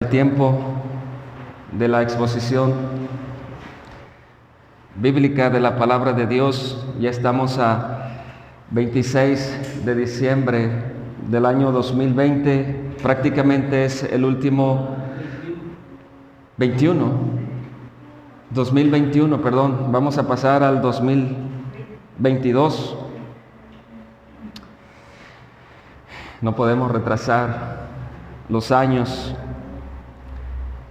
El tiempo de la exposición bíblica de la palabra de Dios. Ya estamos a 26 de diciembre del año 2020, prácticamente es el último 2021, perdón, vamos a pasar al 2022. No podemos retrasar los años,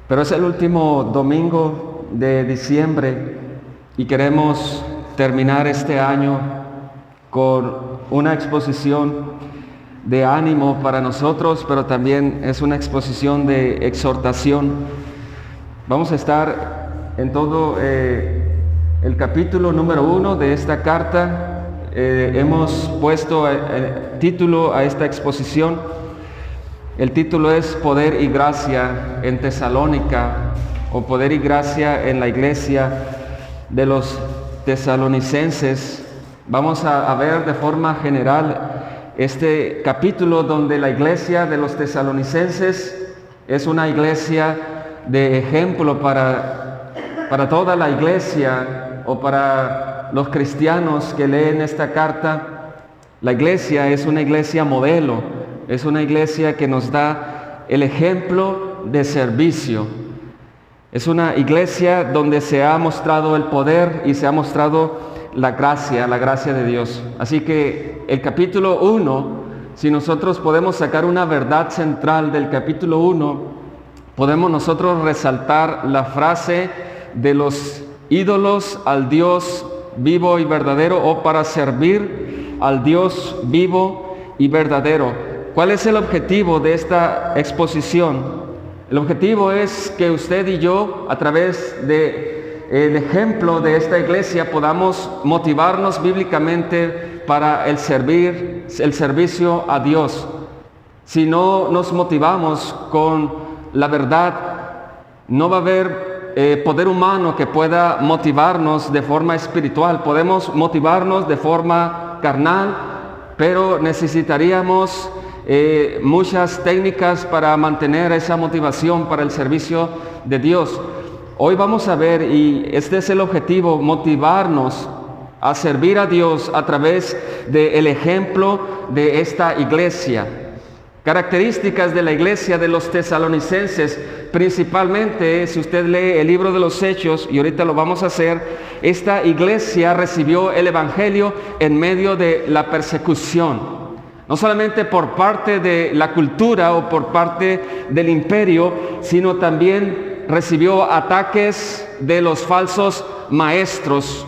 pero es el último domingo de diciembre y queremos terminar este año con una exposición de ánimo para nosotros, pero también es una exposición de exhortación. Vamos a estar en todo el capítulo número 1 de esta carta. Hemos puesto título a esta exposición. El título es Poder y Gracia en Tesalónica, o Poder y Gracia en la iglesia de los tesalonicenses. Vamos a ver de forma general este capítulo donde la iglesia de los tesalonicenses es una iglesia de ejemplo para toda la iglesia o para los cristianos que leen esta carta. La iglesia es una iglesia modelo. Es una iglesia que nos da el ejemplo de servicio. Es una iglesia donde se ha mostrado el poder y se ha mostrado la gracia de Dios. Así que el capítulo 1, si nosotros podemos sacar una verdad central del capítulo 1, podemos nosotros resaltar la frase de los ídolos al Dios vivo y verdadero, o para servir al Dios vivo y verdadero. ¿Cuál es el objetivo de esta exposición? El objetivo es que usted y yo, a través del ejemplo de esta iglesia, podamos motivarnos bíblicamente para el servicio a Dios. Si no nos motivamos con la verdad, no va a haber poder humano que pueda motivarnos de forma espiritual. Podemos motivarnos de forma carnal, pero necesitaríamos muchas técnicas para mantener esa motivación para el servicio de Dios. Hoy vamos a ver, y este es el objetivo, motivarnos a servir a Dios a través del ejemplo de esta iglesia. Características de la iglesia de los tesalonicenses, principalmente, si usted lee el libro de los Hechos, y ahorita lo vamos a hacer, esta iglesia recibió el evangelio en medio de la persecución. No solamente por parte de la cultura o por parte del imperio, sino también recibió ataques de los falsos maestros.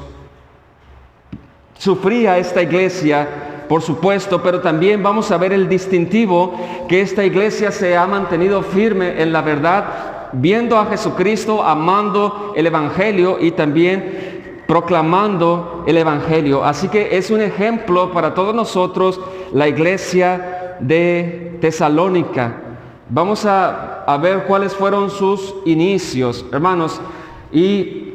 Sufría esta iglesia, por supuesto, pero también vamos a ver el distintivo, que esta iglesia se ha mantenido firme en la verdad, viendo a Jesucristo, amando el evangelio y también proclamando el evangelio. Así que es un ejemplo para todos nosotros la iglesia de Tesalónica. Vamos a ver cuáles fueron sus inicios, hermanos. Y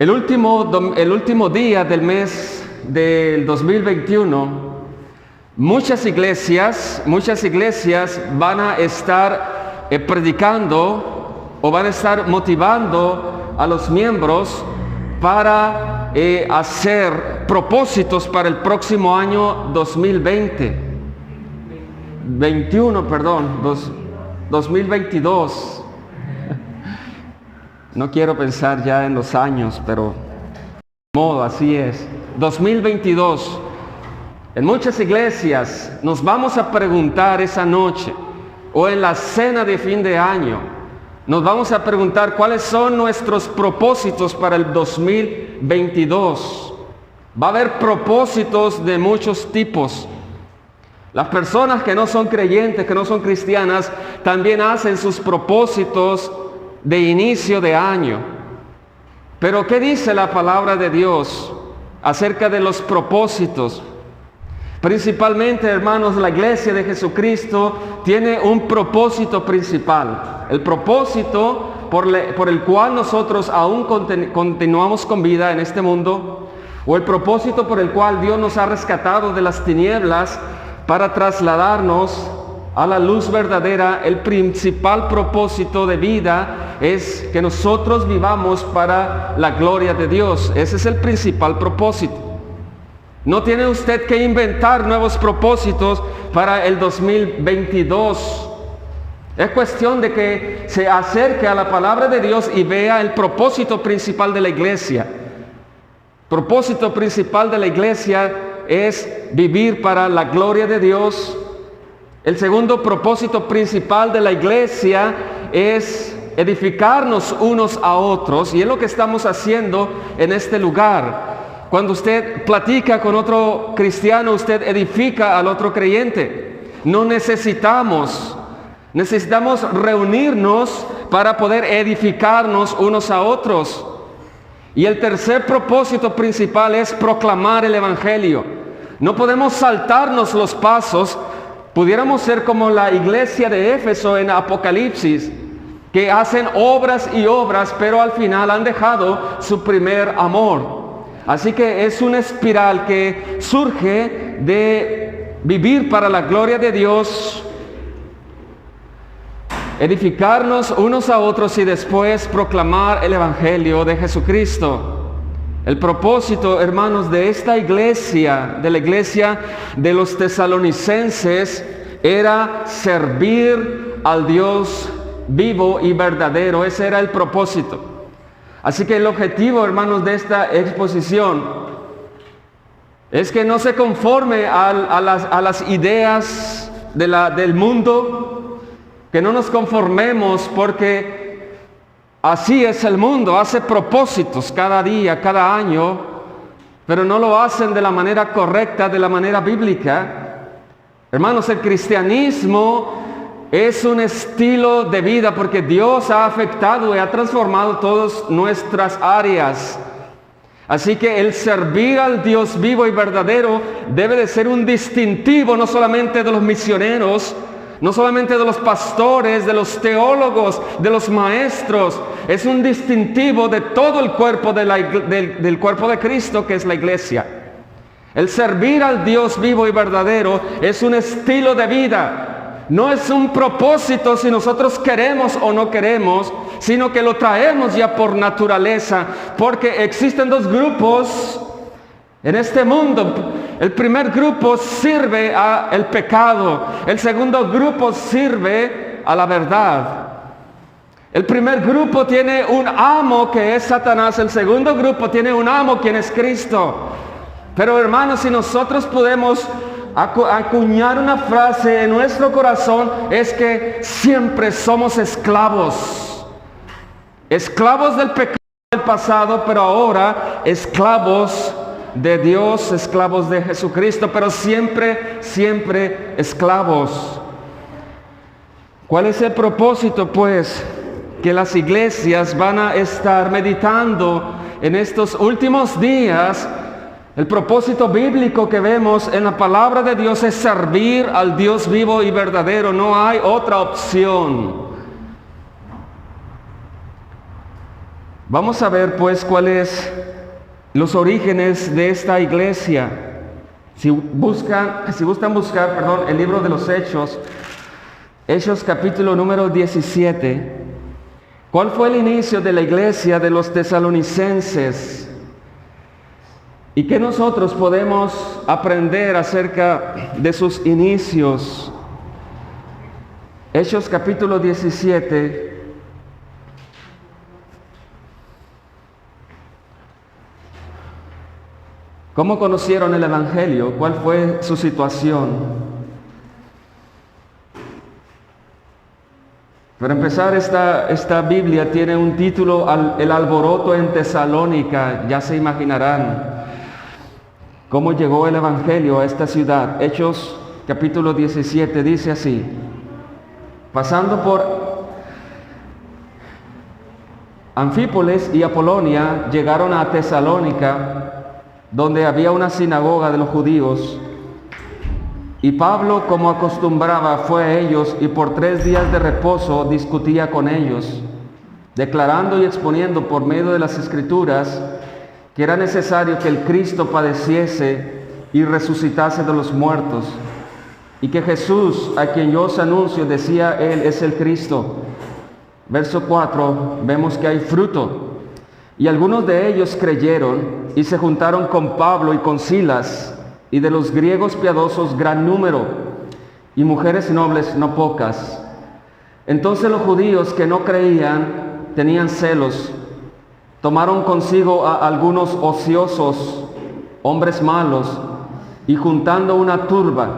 el último día del mes del 2021, muchas iglesias van a estar predicando o van a estar motivando a los miembros para hacer propósitos para el próximo año 2022. No quiero pensar ya en los años, pero de modo, así es. 2022. En muchas iglesias nos vamos a preguntar esa noche, o en la cena de fin de año, nos vamos a preguntar cuáles son nuestros propósitos para el 2022. Va a haber propósitos de muchos tipos. Las personas que no son creyentes, que no son cristianas, también hacen sus propósitos de inicio de año. Pero ¿qué dice la palabra de Dios acerca de los propósitos? Principalmente, hermanos, la iglesia de Jesucristo tiene un propósito principal. El propósito por el cual nosotros aún continuamos con vida en este mundo, o el propósito por el cual Dios nos ha rescatado de las tinieblas para trasladarnos a la luz verdadera, el principal propósito de vida es que nosotros vivamos para la gloria de Dios. Ese es el principal propósito. No tiene usted que inventar nuevos propósitos para el 2022. Es cuestión de que se acerque a la palabra de Dios y vea el propósito principal de la iglesia. El propósito principal de la iglesia es vivir para la gloria de Dios. El segundo propósito principal de la iglesia es edificarnos unos a otros, y es lo que estamos haciendo en este lugar. Cuando usted platica con otro cristiano, usted edifica al otro creyente. No necesitamos reunirnos para poder edificarnos unos a otros. Y el tercer propósito principal es proclamar el evangelio. No podemos saltarnos los pasos. Pudiéramos ser como la iglesia de Éfeso en Apocalipsis, que hacen obras y obras, pero al final han dejado su primer amor. Así que es una espiral que surge de vivir para la gloria de Dios, edificarnos unos a otros y después proclamar el evangelio de Jesucristo. El propósito, hermanos, de esta iglesia, de la iglesia de los tesalonicenses, era servir al Dios vivo y verdadero. Ese era el propósito. Así que el objetivo, hermanos, de esta exposición es que no se conforme a las ideas del mundo, que no nos conformemos, porque así es el mundo, hace propósitos cada día, cada año, pero no lo hacen de la manera correcta, de la manera bíblica. Hermanos, el cristianismo es un estilo de vida porque Dios ha afectado y ha transformado todas nuestras áreas. Así que el servir al Dios vivo y verdadero debe de ser un distintivo no solamente de los misioneros, no solamente de los pastores, de los teólogos, de los maestros. Es un distintivo de todo el cuerpo del cuerpo de Cristo, que es la iglesia. El servir al Dios vivo y verdadero es un estilo de vida. No es un propósito si nosotros queremos o no queremos, sino que lo traemos ya por naturaleza, porque existen dos grupos en este mundo. El primer grupo sirve al pecado, el segundo grupo sirve a la verdad. El primer grupo tiene un amo que es Satanás, el segundo grupo tiene un amo quien es Cristo. Pero hermanos, si nosotros podemos acuñar una frase en nuestro corazón, es que siempre somos esclavos del pecado del pasado, pero ahora esclavos de Dios, esclavos de Jesucristo, pero siempre esclavos. ¿Cuál es el propósito, pues, que las iglesias van a estar meditando en estos últimos días? El propósito bíblico que vemos en la palabra de Dios es servir al Dios vivo y verdadero. No hay otra opción. Vamos a ver pues cuáles los orígenes de esta iglesia. Si gustan buscar, el libro de los Hechos capítulo número 17. ¿Cuál fue el inicio de la iglesia de los tesalonicenses? ¿Y qué nosotros podemos aprender acerca de sus inicios? Hechos capítulo 17. ¿Cómo conocieron el evangelio? ¿Cuál fue su situación? Para empezar, esta Biblia tiene un título, El alboroto en Tesalónica. Ya se imaginarán cómo llegó el evangelio a esta ciudad. Hechos capítulo 17 dice así: pasando por Anfípolis y Apolonia, llegaron a Tesalónica, donde había una sinagoga de los judíos. Y Pablo, como acostumbraba, fue a ellos y por 3 días de reposo discutía con ellos, declarando y exponiendo por medio de las Escrituras que era necesario que el Cristo padeciese y resucitase de los muertos, y que Jesús, a quien yo os anuncio, decía él, es el Cristo. Verso 4, vemos que hay fruto. Y algunos de ellos creyeron y se juntaron con Pablo y con Silas, y de los griegos piadosos gran número, y mujeres nobles no pocas. Entonces los judíos que no creían tenían celos, tomaron consigo a algunos ociosos, hombres malos, y juntando una turba,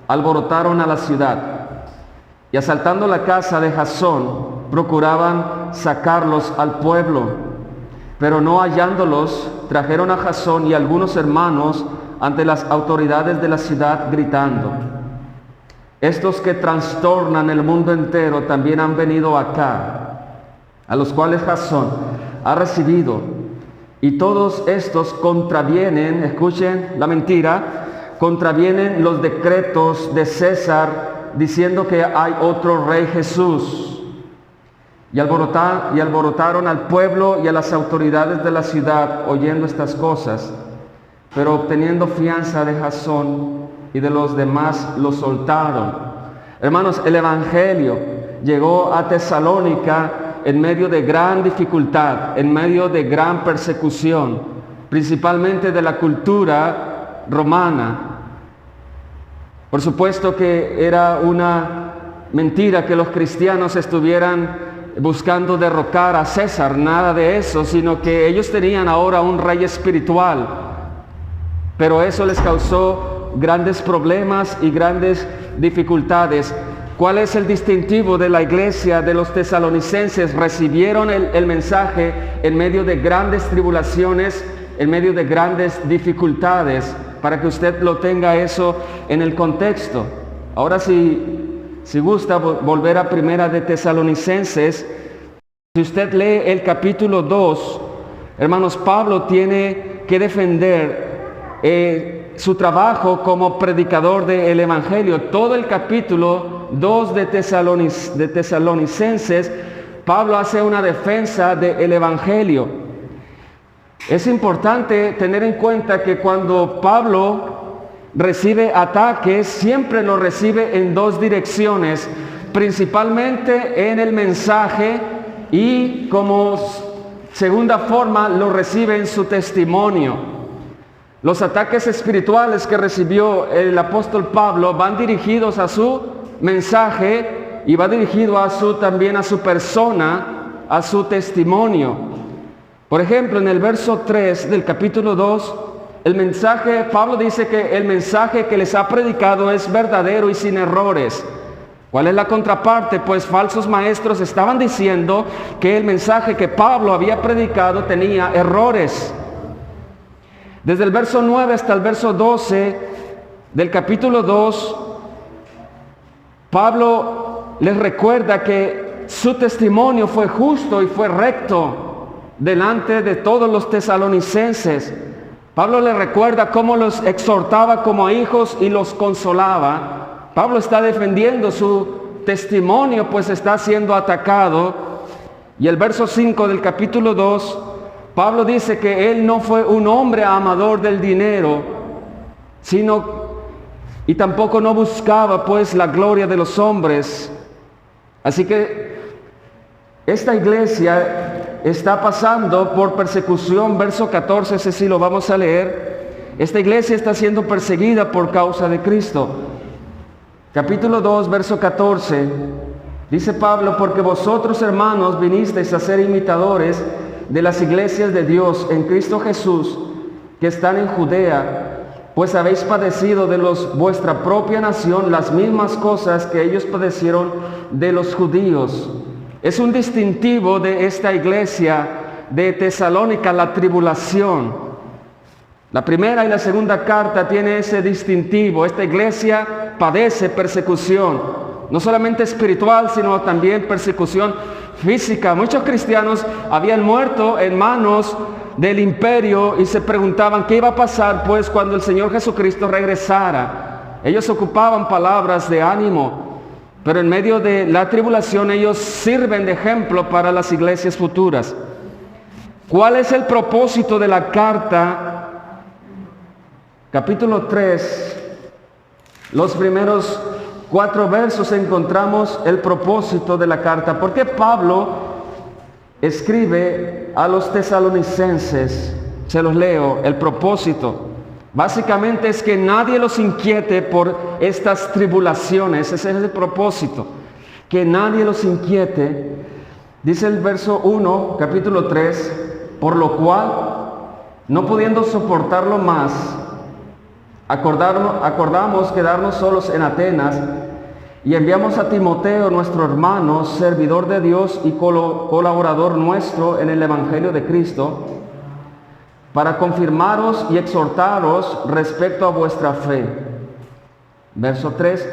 alborotaron a la ciudad. Y asaltando la casa de Jasón, procuraban sacarlos al pueblo. Pero no hallándolos, trajeron a Jasón y algunos hermanos ante las autoridades de la ciudad, gritando: estos que trastornan el mundo entero también han venido acá, a los cuales Jasón ha recibido. Y todos estos contravienen, escuchen la mentira, contravienen los decretos de César, diciendo que hay otro rey Jesús. Y alborotaron al pueblo y a las autoridades de la ciudad oyendo estas cosas, pero obteniendo fianza de Jasón y de los demás lo soltaron. Hermanos, el evangelio llegó a Tesalónica en medio de gran dificultad, en medio de gran persecución, principalmente de la cultura romana. Por supuesto que era una mentira que los cristianos estuvieran buscando derrocar a César, nada de eso, sino que ellos tenían ahora un rey espiritual, pero eso les causó grandes problemas y grandes dificultades. ¿Cuál es el distintivo de la iglesia de los tesalonicenses? Recibieron el mensaje en medio de grandes tribulaciones, en medio de grandes dificultades, para que usted lo tenga eso en el contexto. Ahora si gusta volver a Primera de Tesalonicenses, si usted lee el capítulo 2, hermanos, Pablo tiene que defender su trabajo como predicador del Evangelio. Todo el capítulo 2 de Tesalonicenses, Pablo hace una defensa del Evangelio. Es importante tener en cuenta que cuando Pablo recibe ataques, siempre lo recibe en dos direcciones, principalmente en el mensaje, y como segunda forma lo recibe en su testimonio. Los ataques espirituales que recibió el apóstol Pablo van dirigidos a su mensaje y va dirigido también a su persona, a su testimonio. Por ejemplo, en el verso 3 del capítulo 2, el mensaje, Pablo dice que el mensaje que les ha predicado es verdadero y sin errores. ¿Cuál es la contraparte? Pues falsos maestros estaban diciendo que el mensaje que Pablo había predicado tenía errores. Desde el verso 9 hasta el verso 12 del capítulo 2, Pablo les recuerda que su testimonio fue justo y fue recto delante de todos los tesalonicenses. Pablo les recuerda cómo los exhortaba como a hijos y los consolaba. Pablo está defendiendo su testimonio, pues está siendo atacado. Y el verso 5 del capítulo 2, Pablo dice que él no fue un hombre amador del dinero, y tampoco no buscaba pues la gloria de los hombres. Así que esta iglesia está pasando por persecución. Verso 14, ese sí lo vamos a leer. Esta iglesia está siendo perseguida por causa de Cristo. Capítulo 2, verso 14, dice Pablo: porque vosotros, hermanos, vinisteis a ser imitadores de las iglesias de Dios en Cristo Jesús, que están en Judea, pues habéis padecido de vuestra propia nación las mismas cosas que ellos padecieron de los judíos. Es un distintivo de esta iglesia de Tesalónica, la tribulación. La primera y la segunda carta tiene ese distintivo. Esta iglesia padece persecución, no solamente espiritual, sino también persecución física. Muchos cristianos habían muerto en manos del imperio y se preguntaban qué iba a pasar pues cuando el Señor Jesucristo regresara. Ellos ocupaban palabras de ánimo, pero en medio de la tribulación ellos sirven de ejemplo para las iglesias futuras. ¿Cuál es el propósito de la carta? Capítulo 3, los primeros 4 versos encontramos el propósito de la carta. ¿Por qué Pablo escribe a los tesalonicenses? Se los leo, el propósito. Básicamente es que nadie los inquiete por estas tribulaciones. Ese es el propósito. Que nadie los inquiete. Dice el verso 1, capítulo 3, por lo cual, no pudiendo soportarlo más, acordamos quedarnos solos en Atenas y enviamos a Timoteo, nuestro hermano, servidor de Dios y colaborador nuestro en el Evangelio de Cristo, para confirmaros y exhortaros respecto a vuestra fe. Verso 3,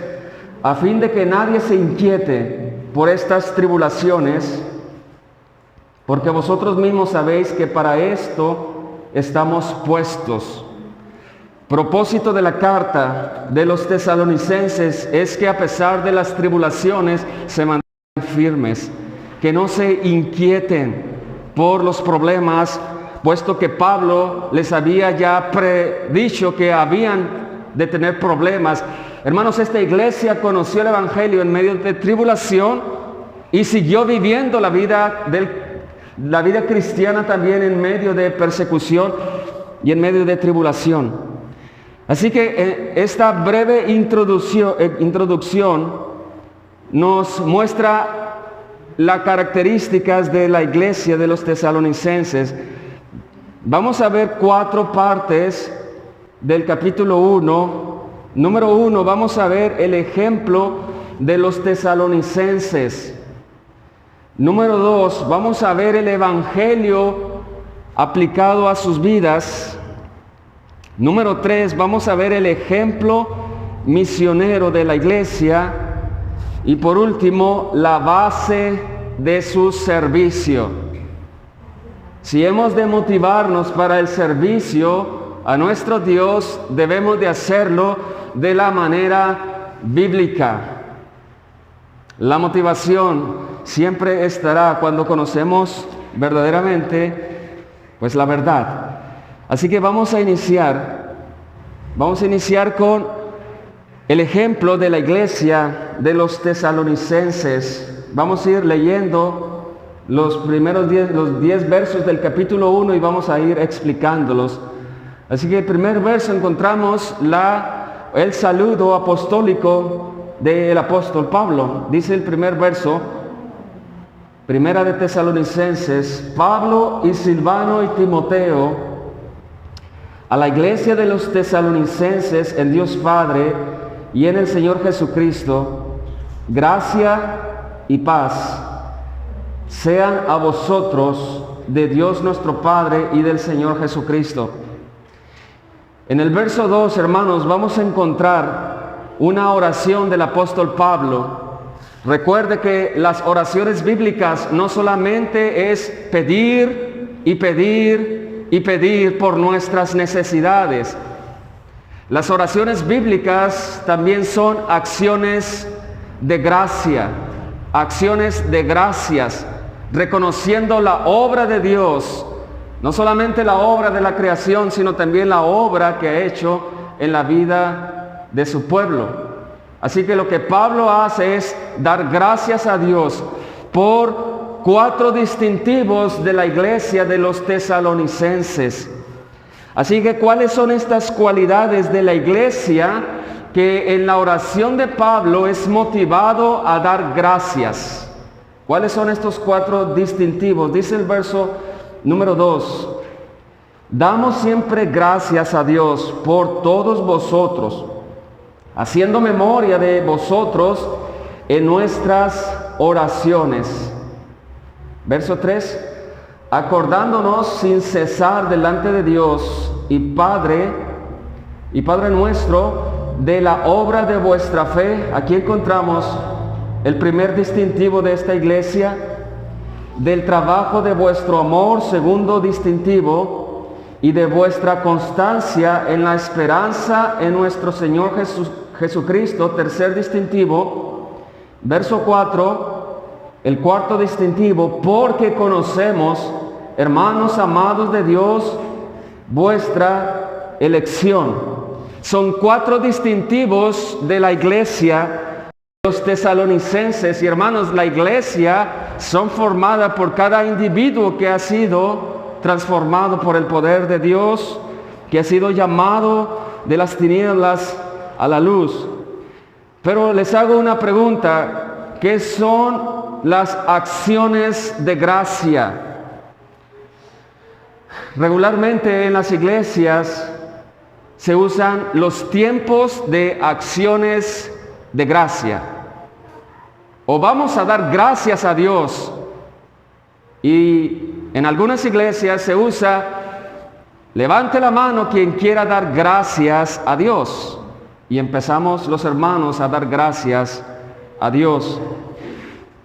a fin de que nadie se inquiete por estas tribulaciones, porque vosotros mismos sabéis que para esto estamos puestos. Propósito de la carta de los tesalonicenses es que a pesar de las tribulaciones se mantengan firmes, que no se inquieten por los problemas, puesto que Pablo les había ya predicho que habían de tener problemas. Hermanos, esta iglesia conoció el Evangelio en medio de tribulación y siguió viviendo la vida cristiana también en medio de persecución y en medio de tribulación. Así que esta breve introducción nos muestra las características de la iglesia de los tesalonicenses. Vamos a ver 4 partes del capítulo 1. Número 1, vamos a ver el ejemplo de los tesalonicenses. Número 2, vamos a ver el evangelio aplicado a sus vidas. Número 3, vamos a ver el ejemplo misionero de la iglesia. Y por último, la base de su servicio. Si hemos de motivarnos para el servicio a nuestro Dios, debemos de hacerlo de la manera bíblica. La motivación siempre estará cuando conocemos verdaderamente, pues, la verdad. Así que vamos a iniciar con el ejemplo de la iglesia de los tesalonicenses. Vamos a ir leyendo los primeros 10 versos del capítulo 1 y vamos a ir explicándolos. Así que el primer verso encontramos el saludo apostólico del apóstol Pablo. Dice el primer verso, Primera de Tesalonicenses, Pablo y Silvano y Timoteo, a la iglesia de los tesalonicenses en Dios Padre y en el Señor Jesucristo, gracia y paz sean a vosotros de Dios nuestro Padre y del Señor Jesucristo. En el verso 2, hermanos, vamos a encontrar una oración del apóstol Pablo. Recuerde que las oraciones bíblicas no solamente es pedir y pedir y pedir por nuestras necesidades. Las oraciones bíblicas también son acciones de gracia, acciones de gracias, reconociendo la obra de Dios, no solamente la obra de la creación, sino también la obra que ha hecho en la vida de su pueblo. Así que lo que Pablo hace es dar gracias a Dios por 4 distintivos de la iglesia de los tesalonicenses. Así que, ¿cuáles son estas cualidades de la iglesia que en la oración de Pablo es motivado a dar gracias? ¿Cuáles son estos 4 distintivos? Dice el verso número 2. Damos siempre gracias a Dios por todos vosotros, haciendo memoria de vosotros en nuestras oraciones. Verso 3, acordándonos sin cesar delante de Dios y Padre nuestro, de la obra de vuestra fe. Aquí encontramos el primer distintivo de esta iglesia, del trabajo de vuestro amor, segundo distintivo, y de vuestra constancia en la esperanza en nuestro Señor Jesucristo, tercer distintivo. Verso 4, el cuarto distintivo, porque conocemos, hermanos amados de Dios, vuestra elección. Son 4 distintivos de la iglesia, los tesalonicenses. Y hermanos, la iglesia son formada por cada individuo que ha sido transformado por el poder de Dios, que ha sido llamado de las tinieblas a la luz. Pero les hago una pregunta: ¿qué son las acciones de gracia? Regularmente en las iglesias se usan los tiempos de acciones de gracia. O vamos a dar gracias a Dios. Y en algunas iglesias se usa: levante la mano quien quiera dar gracias a Dios. Y empezamos los hermanos a dar gracias a Dios.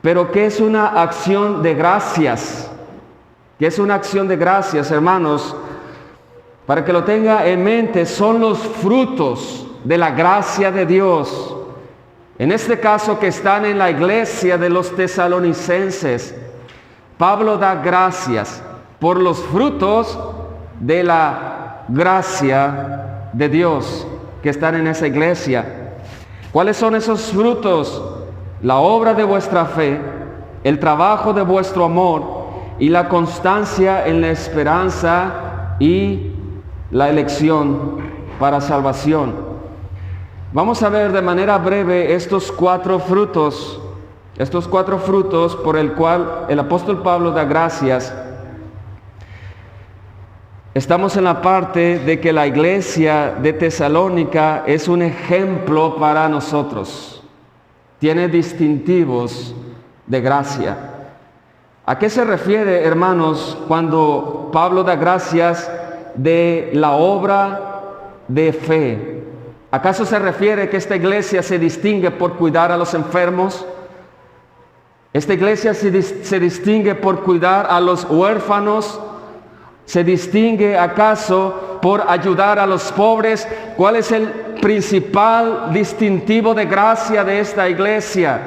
Pero ¿qué es una acción de gracias? ¿Qué es una acción de gracias, hermanos? Para que lo tenga en mente, son los frutos de la gracia de Dios. En este caso, que están en la iglesia de los tesalonicenses. Pablo da gracias por los frutos de la gracia de Dios que están en esa iglesia. ¿Cuáles son esos frutos? La obra de vuestra fe, el trabajo de vuestro amor y la constancia en la esperanza y la elección para salvación. Vamos a ver de manera breve estos 4 frutos por el cual el apóstol Pablo da gracias. Estamos en la parte de que la iglesia de Tesalónica es un ejemplo para nosotros. Tiene distintivos de gracia. ¿A qué se refiere, hermanos, cuando Pablo da gracias de la obra de fe? ¿Acaso se refiere que esta iglesia se distingue por cuidar a los enfermos? ¿Esta iglesia se distingue por cuidar a los huérfanos? ¿Se distingue acaso por ayudar a los pobres? ¿Cuál es el principal distintivo de gracia de esta iglesia?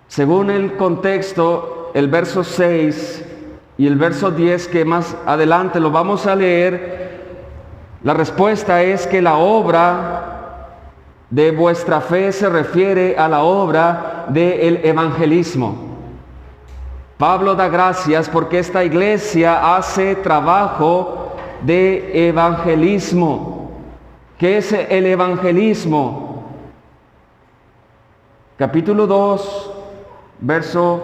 Según el contexto, el verso 6 y el verso 10, que más adelante lo vamos a leer, la respuesta es que la obra de vuestra fe se refiere a la obra del evangelismo. Pablo da gracias porque esta iglesia hace trabajo de evangelismo. ¿Qué es el evangelismo? Capítulo 2, verso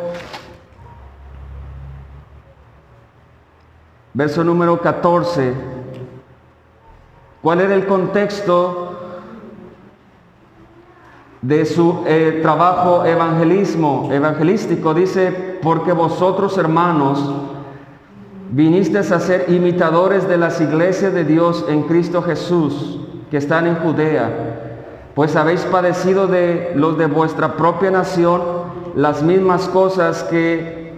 número 14. ¿Cuál era el contexto de su trabajo evangelístico? Dice: porque vosotros, hermanos, vinisteis a ser imitadores de las iglesias de Dios en Cristo Jesús, que están en Judea, pues habéis padecido de los de vuestra propia nación las mismas cosas que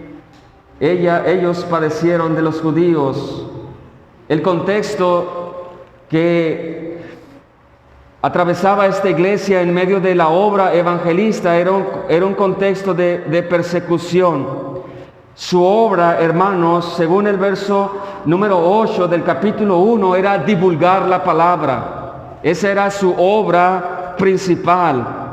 ellos padecieron de los judíos. El contexto que atravesaba esta iglesia en medio de la obra evangelista era un contexto de persecución. Su obra, hermanos, según el verso número 8 del capítulo 1, era divulgar la palabra. Esa era su obra principal.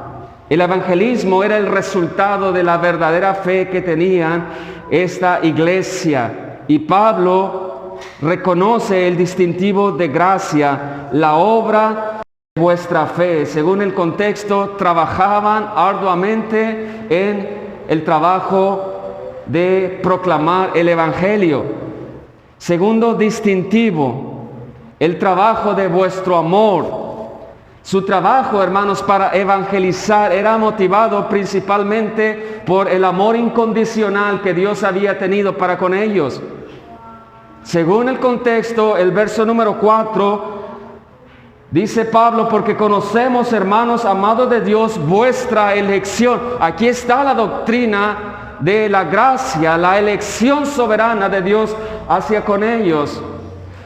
El evangelismo era el resultado de la verdadera fe que tenían esta iglesia. Y Pablo reconoce el distintivo de gracia, la obra de vuestra fe. Según el contexto, trabajaban arduamente en el trabajo de proclamar el evangelio. Segundo distintivo, el trabajo de vuestro amor. Su trabajo, hermanos, para evangelizar era motivado principalmente por el amor incondicional que Dios había tenido para con ellos. Según el contexto, el verso número 4, dice Pablo: porque conocemos, hermanos amados de Dios, vuestra elección. Aquí está la doctrina de la gracia, la elección soberana de Dios hacia con ellos.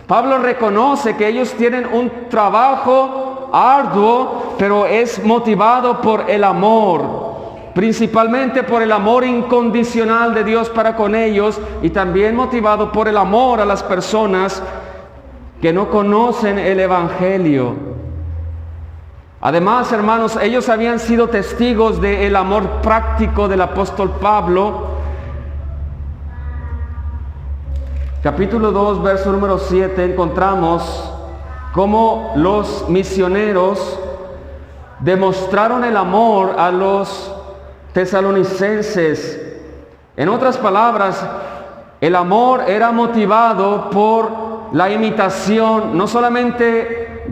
Pablo reconoce que ellos tienen un trabajo arduo, pero es motivado por el amor, principalmente por el amor incondicional de Dios para con ellos, y también motivado por el amor a las personas que no conocen el Evangelio. Además, hermanos, ellos habían sido testigos del amor práctico del apóstol Pablo. Capítulo 2, verso número 7, encontramos cómo los misioneros demostraron el amor a los tesalonicenses. En otras palabras, el amor era motivado por la imitación, no solamente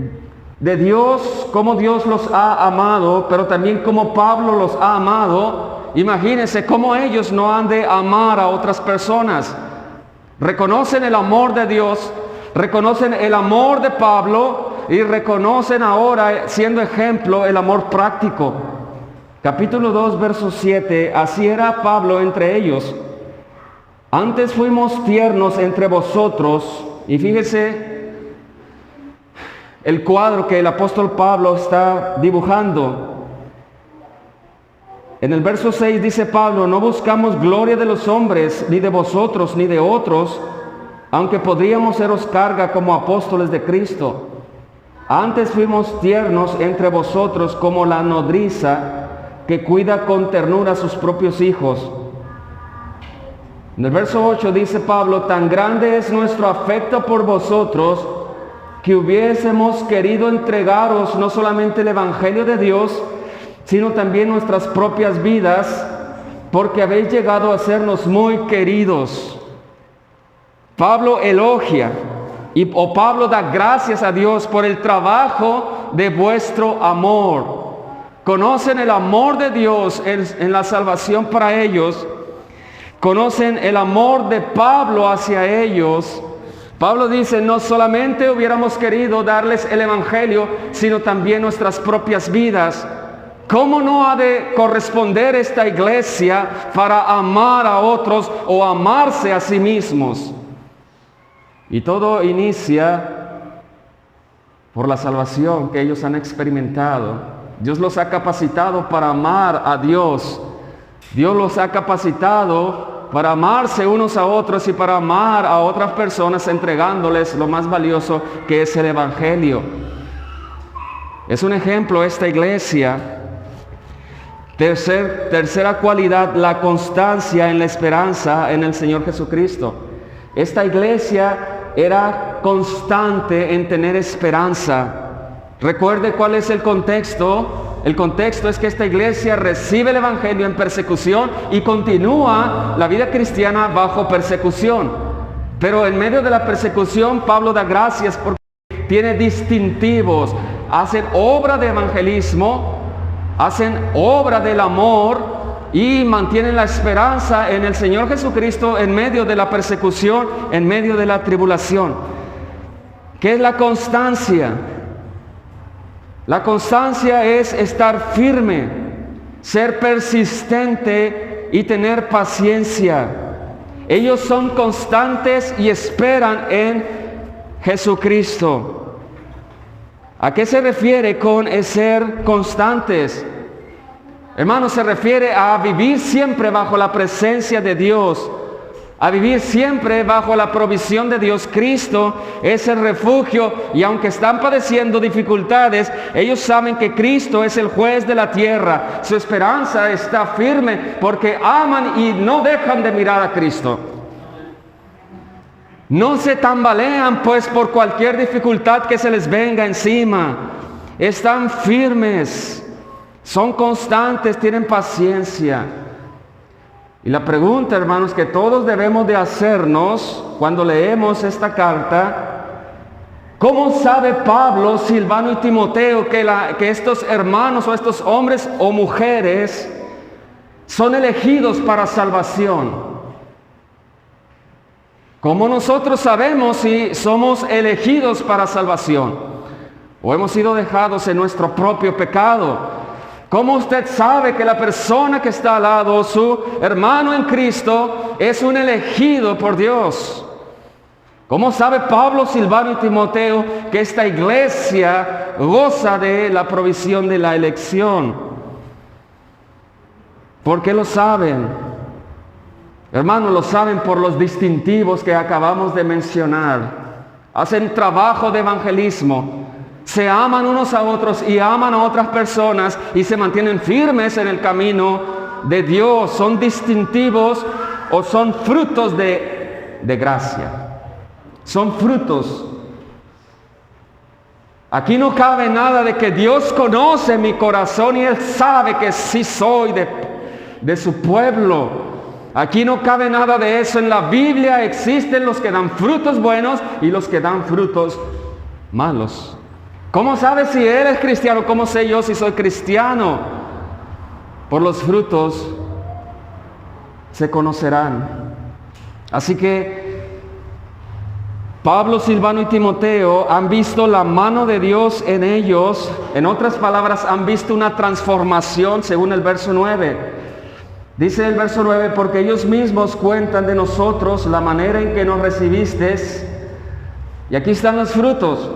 de Dios, como Dios los ha amado, pero también como Pablo los ha amado. Imagínense cómo ellos no han de amar a otras personas. Reconocen el amor de Dios, reconocen el amor de Pablo y reconocen ahora, siendo ejemplo, el amor práctico. Capítulo 2, verso 7, así era Pablo entre ellos. Antes fuimos tiernos entre vosotros. Y fíjese el cuadro que el apóstol Pablo está dibujando. En el verso 6 dice Pablo, no buscamos gloria de los hombres, ni de vosotros, ni de otros, aunque podríamos seros carga como apóstoles de Cristo. Antes fuimos tiernos entre vosotros como la nodriza que cuida con ternura a sus propios hijos. En el verso 8 dice Pablo, tan grande es nuestro afecto por vosotros, que hubiésemos querido entregaros no solamente el Evangelio de Dios, sino también nuestras propias vidas, porque habéis llegado a sernos muy queridos. Pablo elogia, o Pablo da gracias a Dios por el trabajo de vuestro amor. Conocen el amor de Dios en la salvación para ellos. Conocen el amor de Pablo hacia ellos. Pablo dice, no solamente hubiéramos querido darles el Evangelio, sino también nuestras propias vidas. ¿Cómo no ha de corresponder esta iglesia para amar a otros o amarse a sí mismos? Y todo inicia por la salvación que ellos han experimentado. Dios los ha capacitado para amar a Dios. Dios los ha capacitado para amarse unos a otros y para amar a otras personas entregándoles lo más valioso que es el Evangelio. Es un ejemplo esta iglesia. Tercera cualidad, la constancia en la esperanza en el Señor Jesucristo. Esta iglesia era constante en tener esperanza. Recuerde cuál es el contexto. El contexto es que esta iglesia recibe el Evangelio en persecución y continúa la vida cristiana bajo persecución. Pero en medio de la persecución, Pablo da gracias porque tiene distintivos. Hacen obra de evangelismo, hacen obra del amor y mantienen la esperanza en el Señor Jesucristo en medio de la persecución, en medio de la tribulación. ¿Qué es la constancia? La constancia es estar firme, ser persistente y tener paciencia. Ellos son constantes y esperan en Jesucristo. ¿A qué se refiere con ser constantes? Hermanos, se refiere a vivir siempre bajo la presencia de Dios, a vivir siempre bajo la provisión de Dios. Cristo es el refugio y aunque están padeciendo dificultades, ellos saben que Cristo es el juez de la tierra. Su esperanza está firme porque aman y no dejan de mirar a Cristo. No se tambalean pues por cualquier dificultad que se les venga encima. Están firmes, son constantes, tienen paciencia. Y la pregunta, hermanos, que todos debemos de hacernos cuando leemos esta carta: ¿cómo sabe Pablo, Silvano y Timoteo que estos hermanos o estos hombres o mujeres son elegidos para salvación? ¿Cómo nosotros sabemos si somos elegidos para salvación o hemos sido dejados en nuestro propio pecado? ¿Cómo usted sabe que la persona que está al lado, su hermano en Cristo, es un elegido por Dios? ¿Cómo sabe Pablo, Silvano y Timoteo que esta iglesia goza de la provisión de la elección? ¿Por qué lo saben? Hermanos, lo saben por los distintivos que acabamos de mencionar. hacen trabajo de evangelismo, se aman unos a otros y aman a otras personas y se mantienen firmes en el camino de Dios, son distintivos o son frutos de gracia. Son frutos. Aquí no cabe nada de que Dios conoce mi corazón y Él sabe que sí soy de su pueblo. Aquí no cabe nada de eso. En la Biblia existen los que dan frutos buenos y los que dan frutos malos. ¿Cómo sabes si eres cristiano? ¿Cómo sé yo si soy cristiano? Por los frutos se conocerán. Así que Pablo, Silvano y Timoteo han visto la mano de Dios en ellos. En otras palabras, han visto una transformación según el verso 9. Dice el verso 9, porque ellos mismos cuentan de nosotros la manera en que nos recibisteis. Y aquí están los frutos.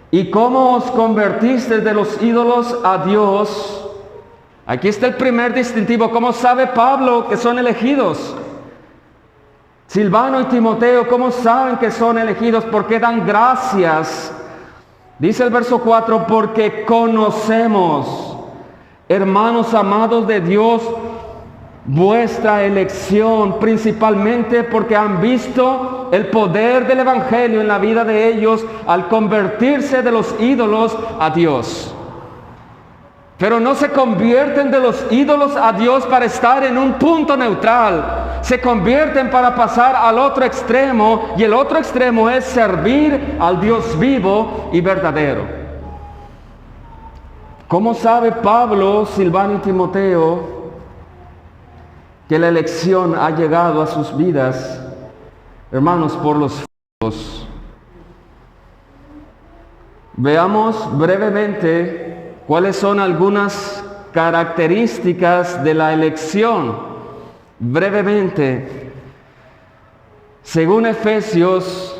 Y cómo os convertisteis de los ídolos a Dios. Aquí está el primer distintivo. ¿Cómo sabe Pablo que son elegidos? Silvano y Timoteo, ¿cómo saben que son elegidos? Porque dan gracias. Dice el verso 4, porque conocemos, hermanos amados de Dios, vuestra elección, principalmente porque han visto el poder del Evangelio en la vida de ellos al convertirse de los ídolos a Dios. Pero no se convierten de los ídolos a Dios para estar en un punto neutral. Se convierten para pasar al otro extremo, y el otro extremo es servir al Dios vivo y verdadero. ¿Cómo sabe Pablo, Silvano y Timoteo que la elección ha llegado a sus vidas? Hermanos, por los frutos. Veamos brevemente ¿cuáles son algunas características de la elección? Brevemente, según Efesios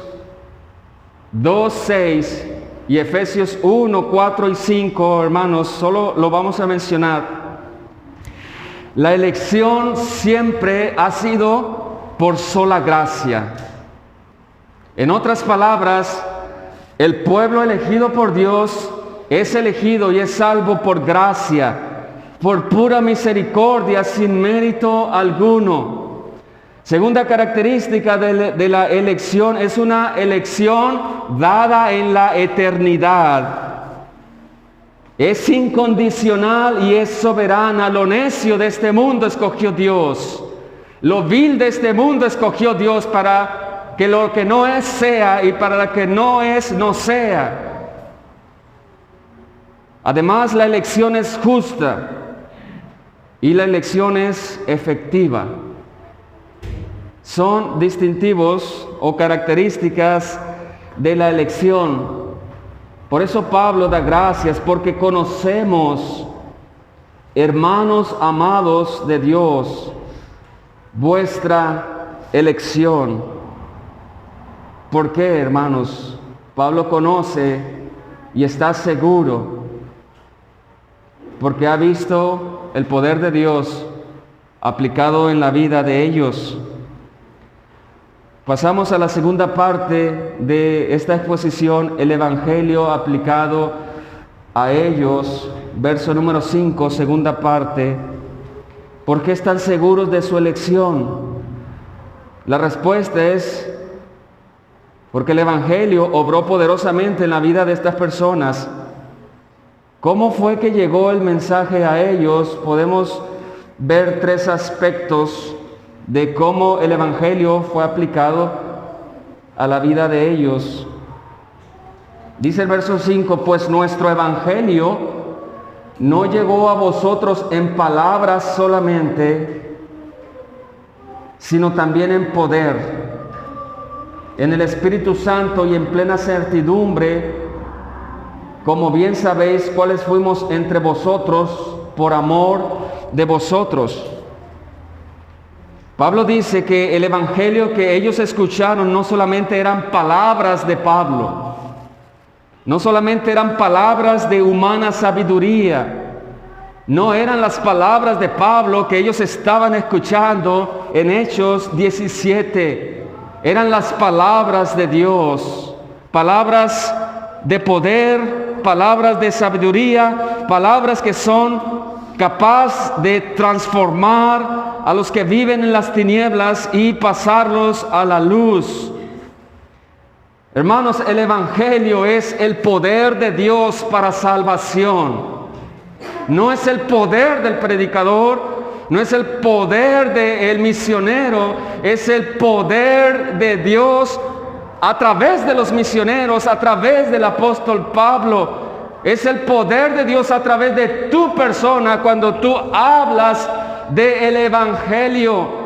2:6 y Efesios 1:4 y 5, hermanos, solo lo vamos a mencionar. La elección siempre ha sido por sola gracia. En otras palabras, el pueblo elegido por Dios es elegido y es salvo por gracia, por pura misericordia, sin mérito alguno. Segunda característica de la elección, es una elección dada en la eternidad. Es incondicional y es soberana. Lo necio de este mundo escogió Dios. Lo vil de este mundo escogió Dios para que lo que no es sea y para lo que no es no sea. Además, la elección es justa y la elección es efectiva. Son distintivos o características de la elección. Por eso Pablo da gracias, porque conocemos, hermanos amados de Dios, vuestra elección. ¿Por qué, hermanos? Pablo conoce y está seguro, porque ha visto el poder de Dios aplicado en la vida de ellos. Pasamos a la segunda parte de esta exposición, el Evangelio aplicado a ellos. Verso número 5, segunda parte. ¿Por qué están seguros de su elección? La respuesta es porque el Evangelio obró poderosamente en la vida de estas personas. ¿Cómo fue que llegó el mensaje a ellos? Podemos ver tres aspectos de cómo el Evangelio fue aplicado a la vida de ellos. Dice el verso 5, pues nuestro Evangelio no llegó a vosotros en palabras solamente, sino también en poder, en el Espíritu Santo y en plena certidumbre, como bien sabéis cuáles fuimos entre vosotros por amor de vosotros. Pablo dice que el Evangelio que ellos escucharon no solamente eran palabras de Pablo, no solamente eran palabras de humana sabiduría, no eran las palabras de Pablo que ellos estaban escuchando en Hechos 17, eran las palabras de Dios, palabras de poder, palabras de sabiduría, palabras que son capaces de transformar a los que viven en las tinieblas y pasarlos a la luz. Hermanos, el Evangelio es el poder de Dios para salvación. No es el poder del predicador, no es el poder del misionero, es el poder de Dios a través de los misioneros, a través del apóstol Pablo. Es el poder de Dios a través de tu persona cuando tú hablas del Evangelio.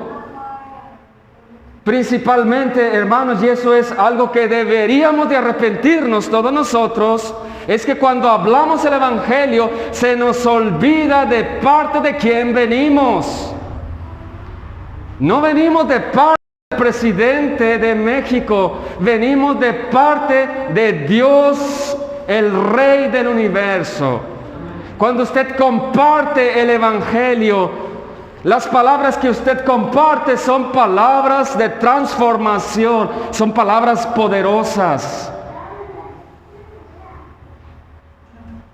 Principalmente, hermanos, y eso es algo que deberíamos de arrepentirnos todos nosotros, es que cuando hablamos el Evangelio se nos olvida de parte de quién venimos. No venimos de parte del presidente de México, venimos de parte de Dios, el Rey del universo. Cuando usted comparte el Evangelio, las palabras que usted comparte son palabras de transformación, son palabras poderosas.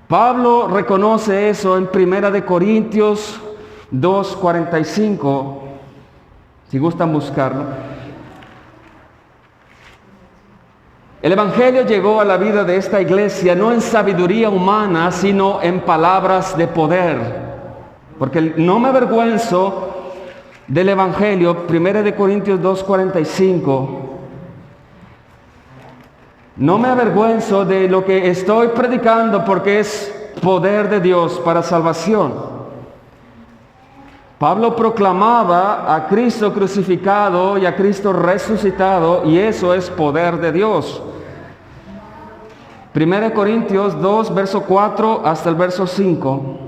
Pablo reconoce eso en 1 Corintios 2:45, si gustan buscarlo. El Evangelio llegó a la vida de esta iglesia no en sabiduría humana, sino en palabras de poder. Porque no me avergüenzo del Evangelio, 1 Corintios 2:45. No me avergüenzo de lo que estoy predicando porque es poder de Dios para salvación. Pablo proclamaba a Cristo crucificado y a Cristo resucitado, y eso es poder de Dios. 1 Corintios 2, verso 4 hasta el verso 5.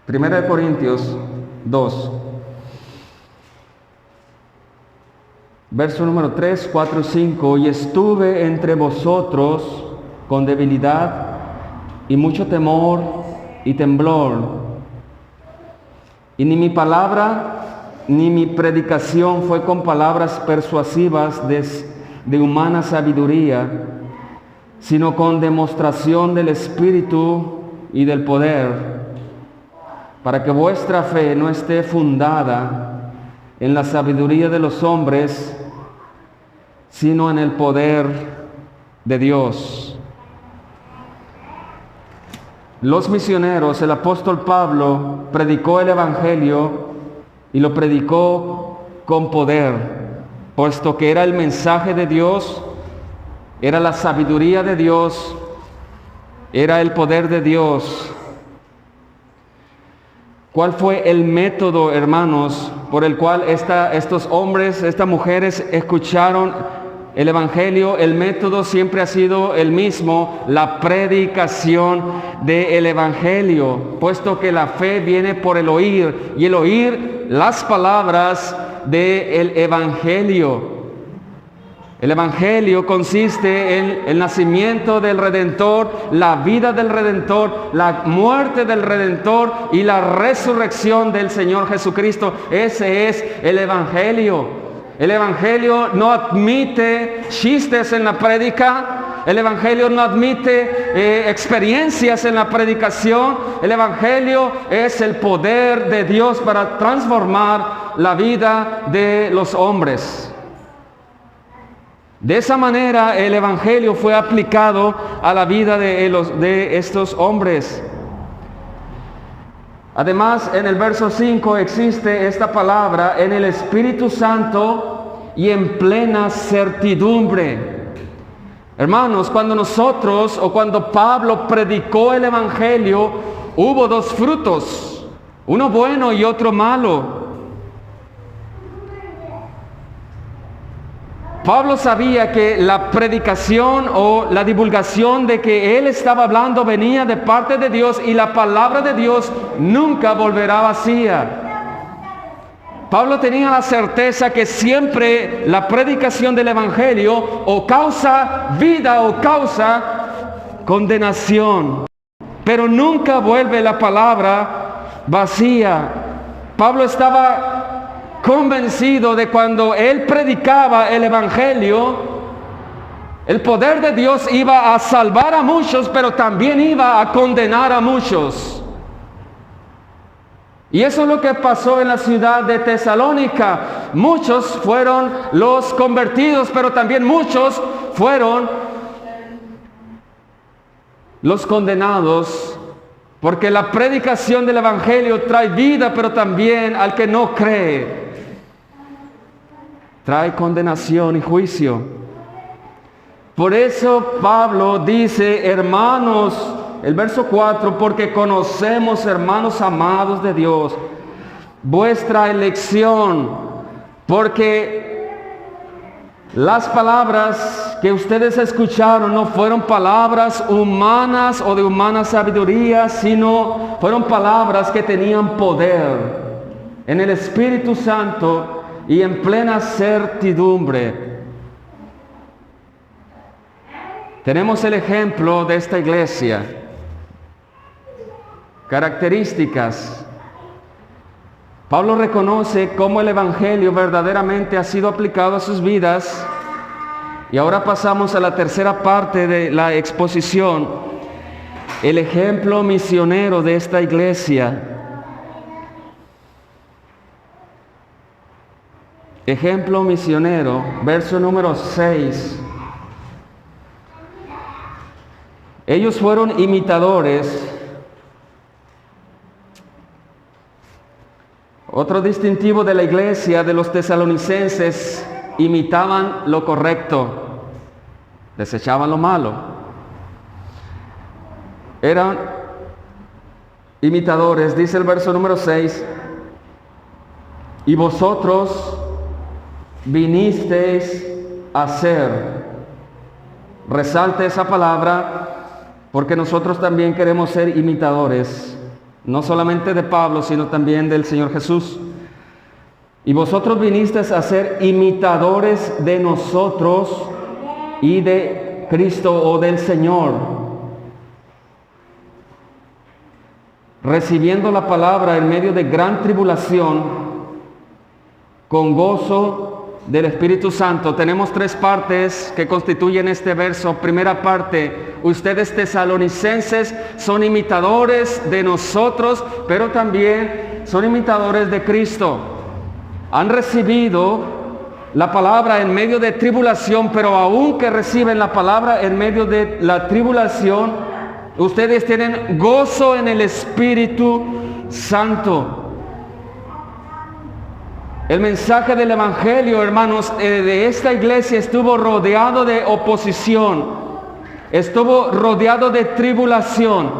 1 Corintios 2, verso número 3, 4 y 5. Y estuve entre vosotros con debilidad y mucho temor y temblor. Y ni mi palabra ni mi predicación fue con palabras persuasivas de humana sabiduría, sino con demostración del Espíritu y del poder, para que vuestra fe no esté fundada en la sabiduría de los hombres, sino en el poder de Dios. Los misioneros, el apóstol Pablo, predicó el Evangelio y lo predicó con poder, puesto que era el mensaje de Dios, era la sabiduría de Dios, era el poder de Dios. ¿Cuál fue el método, hermanos, por el cual estos hombres, estas mujeres escucharon el Evangelio? El método siempre ha sido el mismo, la predicación del Evangelio, puesto que la fe viene por el oír, y el oír las palabras del Evangelio. El Evangelio consiste en el nacimiento del Redentor, la vida del Redentor, la muerte del Redentor y la resurrección del Señor Jesucristo. Ese es el Evangelio. El Evangelio no admite chistes en la prédica. El Evangelio no admite experiencias en la predicación. El Evangelio es el poder de Dios para transformar la vida de los hombres. De esa manera el Evangelio fue aplicado a la vida de estos hombres. Además, en el verso 5 existe esta palabra: en el Espíritu Santo y en plena certidumbre. Hermanos, cuando nosotros o cuando Pablo predicó el Evangelio, hubo dos frutos, uno bueno y otro malo. Pablo sabía que la predicación o la divulgación de que él estaba hablando venía de parte de Dios, y la palabra de Dios nunca volverá vacía. Pablo tenía la certeza que siempre la predicación del Evangelio o causa vida o causa condenación, pero nunca vuelve la palabra vacía. Pablo estaba convencido de cuando él predicaba el Evangelio, el poder de Dios iba a salvar a muchos, pero también iba a condenar a muchos. Y eso es lo que pasó en la ciudad de Tesalónica. Muchos fueron los convertidos, pero también muchos fueron los condenados, porque la predicación del Evangelio trae vida, pero también al que no cree trae condenación y juicio. Por eso Pablo dice, hermanos, el verso 4, porque conocemos, hermanos amados de Dios, vuestra elección, porque las palabras que ustedes escucharon no fueron palabras humanas o de humana sabiduría, sino fueron palabras que tenían poder en el Espíritu Santo y en plena certidumbre. Tenemos el ejemplo de esta iglesia. Características. Pablo reconoce cómo el Evangelio verdaderamente ha sido aplicado a sus vidas. Y ahora pasamos a la tercera parte de la exposición. El ejemplo misionero de esta iglesia. Ejemplo misionero, verso número 6. Ellos fueron imitadores. Otro distintivo de la iglesia de los tesalonicenses, imitaban lo correcto, desechaban lo malo. Eran imitadores, dice el verso número 6, y vosotros vinisteis a ser. Resalte esa palabra, porque nosotros también queremos ser imitadores, no solamente de Pablo, sino también del Señor Jesús. Y vosotros vinisteis a ser imitadores de nosotros y de Cristo o del Señor, recibiendo la palabra en medio de gran tribulación, con gozo del Espíritu Santo. Tenemos tres partes que constituyen este verso. Primera parte, ustedes tesalonicenses son imitadores de nosotros, pero también son imitadores de Cristo. Han recibido la palabra en medio de tribulación, pero aunque reciben la palabra en medio de la tribulación, ustedes tienen gozo en el Espíritu Santo. El mensaje del Evangelio, hermanos, de esta iglesia estuvo rodeado de oposición, estuvo rodeado de tribulación,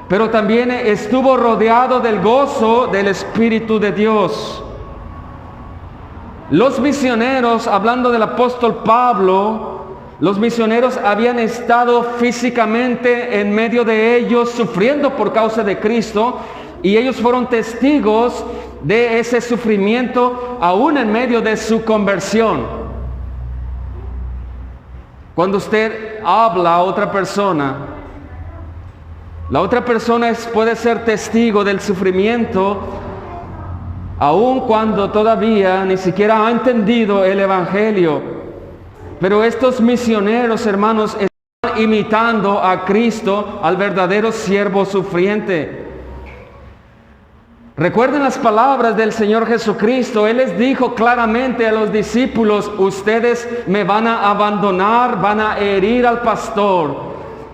pero también estuvo rodeado del gozo del Espíritu de Dios. Los misioneros, hablando del apóstol Pablo, los misioneros habían estado físicamente en medio de ellos, sufriendo por causa de Cristo, y ellos fueron testigos de ese sufrimiento aún en medio de su conversión. Cuando usted habla a otra persona, la otra persona puede ser testigo del sufrimiento aun cuando todavía ni siquiera ha entendido el Evangelio. Pero estos misioneros, hermanos, están imitando a Cristo, al verdadero siervo sufriente. Recuerden las palabras del Señor Jesucristo. Él les dijo claramente a los discípulos, ustedes me van a abandonar, van a herir al pastor,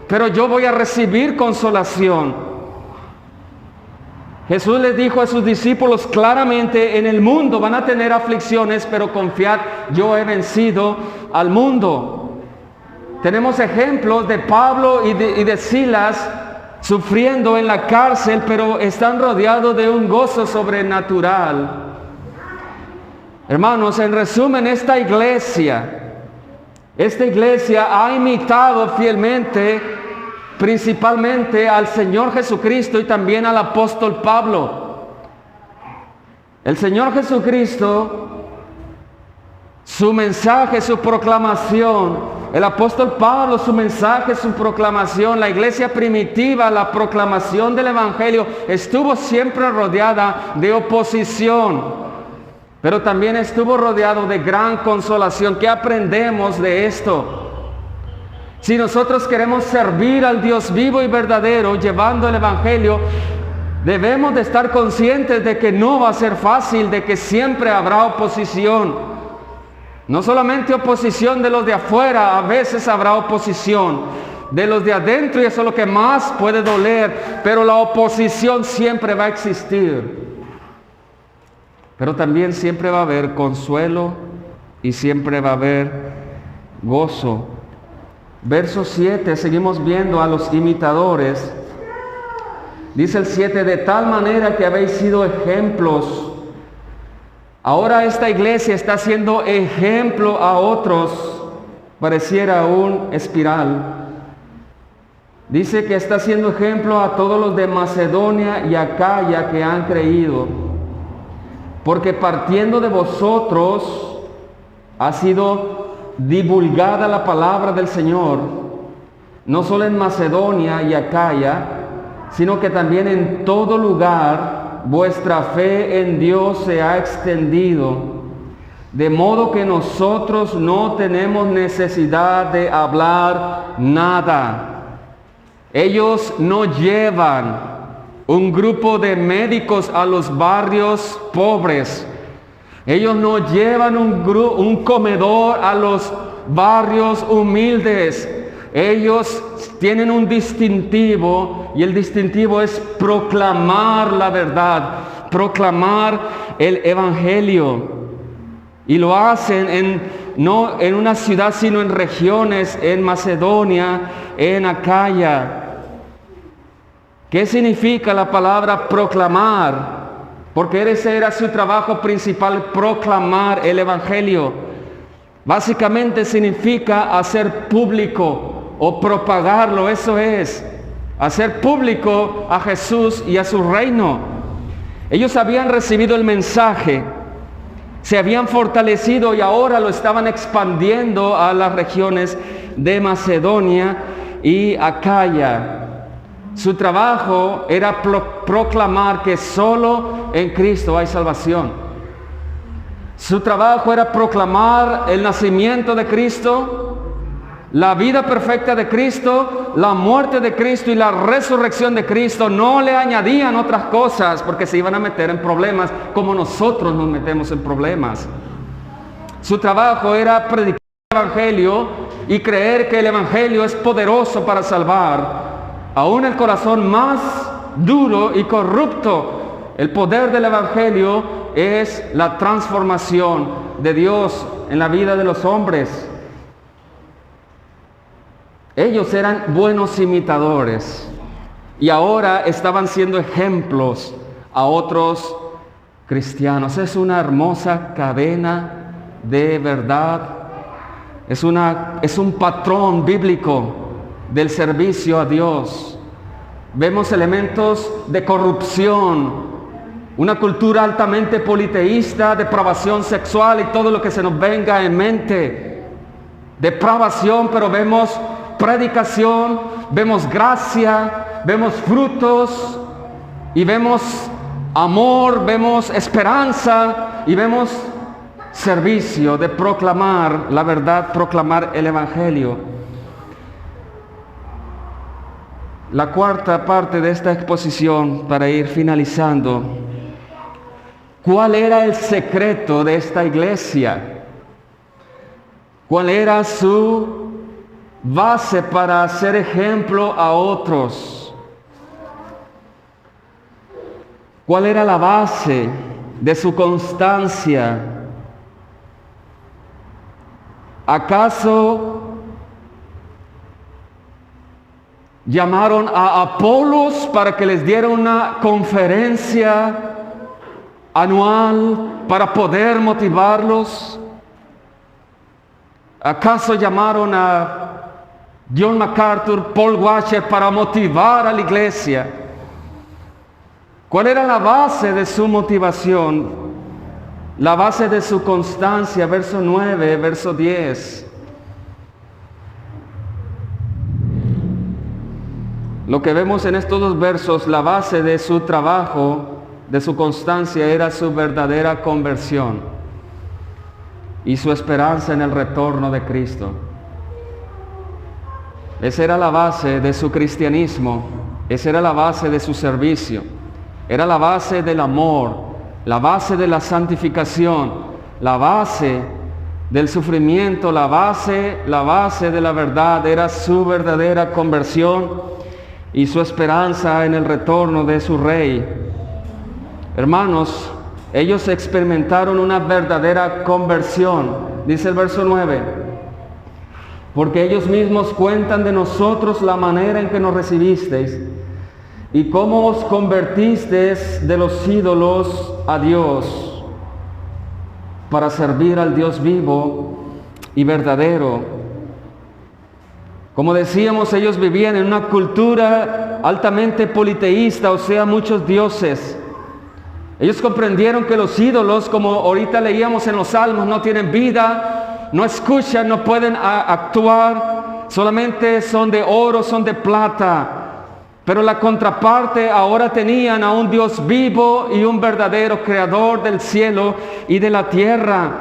pero yo voy a recibir consolación. Jesús les dijo a sus discípulos claramente, en el mundo van a tener aflicciones, pero confiad, yo he vencido al mundo. Tenemos ejemplos de Pablo y de Silas sufriendo en la cárcel, pero están rodeados de un gozo sobrenatural. Hermanos, en resumen, esta iglesia ha imitado fielmente, principalmente al Señor Jesucristo y también al apóstol Pablo. El Señor Jesucristo, su mensaje, su proclamación. El apóstol Pablo, su mensaje, su proclamación. La iglesia primitiva, la proclamación del Evangelio estuvo siempre rodeada de oposición. pero también estuvo rodeado de gran consolación. ¿Qué aprendemos de esto? Si nosotros queremos servir al Dios vivo y verdadero, llevando el Evangelio, debemos de estar conscientes de que no va a ser fácil, de que siempre habrá oposición. No solamente oposición de los de afuera, a veces habrá oposición de los de adentro, y eso es lo que más puede doler, pero la oposición siempre va a existir. Pero también siempre va a haber consuelo y siempre va a haber gozo. Verso 7, seguimos viendo a los imitadores. Dice el 7, de tal manera que habéis sido ejemplos. Ahora esta iglesia está siendo ejemplo a otros. Pareciera un espiral. Dice que está siendo ejemplo a todos los de Macedonia y Acaya que han creído. Porque partiendo de vosotros ha sido divulgada la palabra del Señor, no solo en Macedonia y Acaya, sino que también en todo lugar vuestra fe en Dios se ha extendido, de modo que nosotros no tenemos necesidad de hablar nada. Ellos no llevan un grupo de médicos a los barrios pobres. Ellos no llevan un comedor a los barrios humildes. Ellos tienen un distintivo, y el distintivo es proclamar la verdad, proclamar el Evangelio. Y lo hacen no en una ciudad, sino en regiones, en Macedonia, en Acaya. ¿Qué significa la palabra proclamar? Porque ese era su trabajo principal, proclamar el Evangelio. Básicamente significa hacer público o propagarlo, eso es, hacer público a Jesús y a su reino. Ellos habían recibido el mensaje, se habían fortalecido y ahora lo estaban expandiendo a las regiones de Macedonia y Acaya. Su trabajo era proclamar que solo en Cristo hay salvación. Su trabajo era proclamar el nacimiento de Cristo, la vida perfecta de Cristo, la muerte de Cristo y la resurrección de Cristo. No le añadían otras cosas porque se iban a meter en problemas como nosotros nos metemos en problemas. Su trabajo era predicar el Evangelio y creer que el Evangelio es poderoso para salvar aún el corazón más duro y corrupto. El poder del Evangelio es la transformación de Dios en la vida de los hombres. Ellos eran buenos imitadores y ahora estaban siendo ejemplos a otros cristianos. Es una hermosa cadena de verdad. Es un patrón bíblico del servicio a Dios. Vemos elementos de corrupción, una cultura altamente politeísta, depravación sexual y todo lo que se nos venga en mente. Depravación, pero vemos predicación, vemos gracia, vemos frutos y vemos amor, vemos esperanza y vemos servicio de proclamar la verdad, proclamar el Evangelio. La cuarta parte de esta exposición, para ir finalizando. ¿Cuál era el secreto de esta iglesia? ¿Cuál era su base para ser ejemplo a otros? ¿Cuál era la base de su constancia? ¿Acaso llamaron a Apolos para que les diera una conferencia anual para poder motivarlos? ¿Acaso llamaron a John MacArthur, Paul Washer para motivar a la iglesia? ¿Cuál era la base de su motivación? La base de su constancia, verso 9, verso 10. Lo que vemos en estos dos versos, la base de su trabajo, de su constancia era su verdadera conversión y su esperanza en el retorno de Cristo. Esa era la base de su cristianismo, esa era la base de su servicio, era la base del amor, la base de la santificación, la base del sufrimiento, la base de la verdad, era su verdadera conversión y su esperanza en el retorno de su Rey. Hermanos, ellos experimentaron una verdadera conversión, dice el verso 9, porque ellos mismos cuentan de nosotros la manera en que nos recibisteis y cómo os convertisteis de los ídolos a Dios para servir al Dios vivo y verdadero. Como decíamos, ellos vivían en una cultura altamente politeísta, o sea, muchos dioses. Ellos comprendieron que los ídolos, como ahorita leíamos en los Salmos, no tienen vida, no escuchan, no pueden actuar, solamente son de oro, son de plata. Pero la contraparte, ahora tenían a un Dios vivo y un verdadero creador del cielo y de la tierra.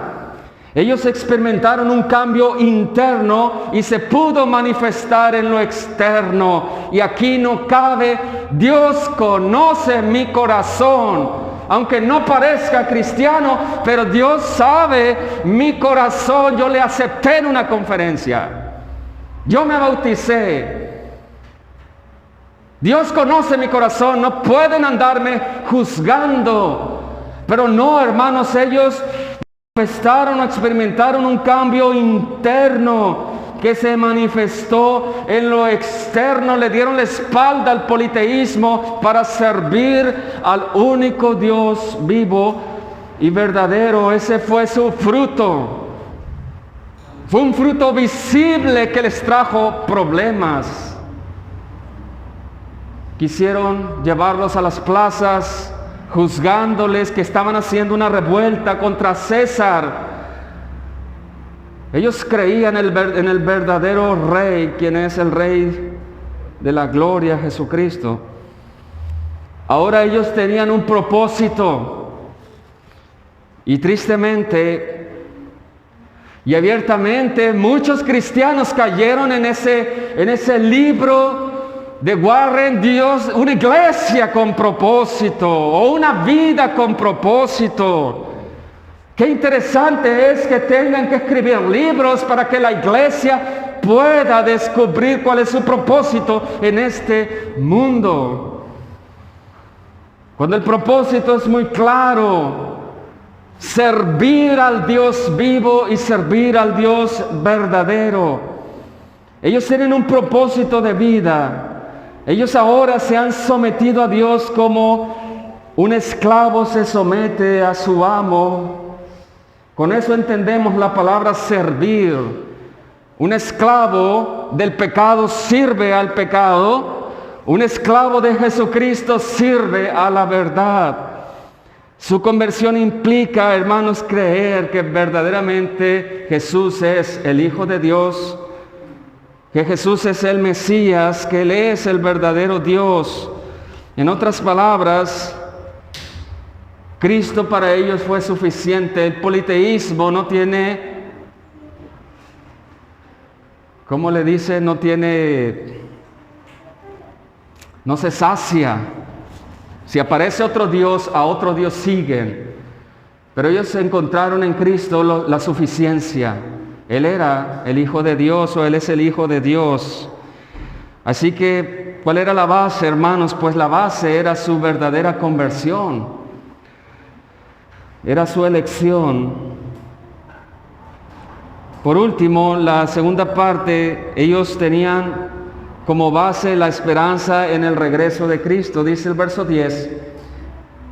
Ellos experimentaron un cambio interno y se pudo manifestar en lo externo. Y aquí no cabe, Dios conoce mi corazón. Aunque no parezca cristiano, pero Dios sabe mi corazón. Yo le acepté en una conferencia. Yo me bauticé. Dios conoce mi corazón. No pueden andarme juzgando. Pero no, hermanos, ellos manifestaron, experimentaron un cambio interno que se manifestó en lo externo. Le dieron la espalda al politeísmo para servir al único Dios vivo y verdadero. Ese fue su fruto. Fue un fruto visible que les trajo problemas. Quisieron llevarlos a las plazas, juzgándoles que estaban haciendo una revuelta contra César. Ellos creían en el verdadero Rey, quien es el Rey de la gloria, Jesucristo. Ahora ellos tenían un propósito. Y tristemente y abiertamente muchos cristianos cayeron en ese libro de Warren, Dios, una iglesia con propósito o una vida con propósito. Qué interesante es que tengan que escribir libros para que la iglesia pueda descubrir cuál es su propósito en este mundo. Cuando el propósito es muy claro, servir al Dios vivo y servir al Dios verdadero. Ellos tienen un propósito de vida. Ellos ahora se han sometido a Dios como un esclavo se somete a su amo. Con eso entendemos la palabra servir. Un esclavo del pecado sirve al pecado. Un esclavo de Jesucristo sirve a la verdad. Su conversión implica, hermanos, creer que verdaderamente Jesús es el Hijo de Dios, que Jesús es el Mesías, que Él es el verdadero Dios. En otras palabras, Cristo para ellos fue suficiente. El politeísmo no tiene, ¿cómo le dice? No se sacia. Si aparece otro Dios, a otro Dios siguen. Pero ellos encontraron en Cristo la suficiencia. Él era el Hijo de Dios, o Él es el Hijo de Dios. Así que, ¿cuál era la base, hermanos? Pues la base era su verdadera conversión. Era su elección. Por último, la segunda parte, ellos tenían como base la esperanza en el regreso de Cristo. Dice el verso 10,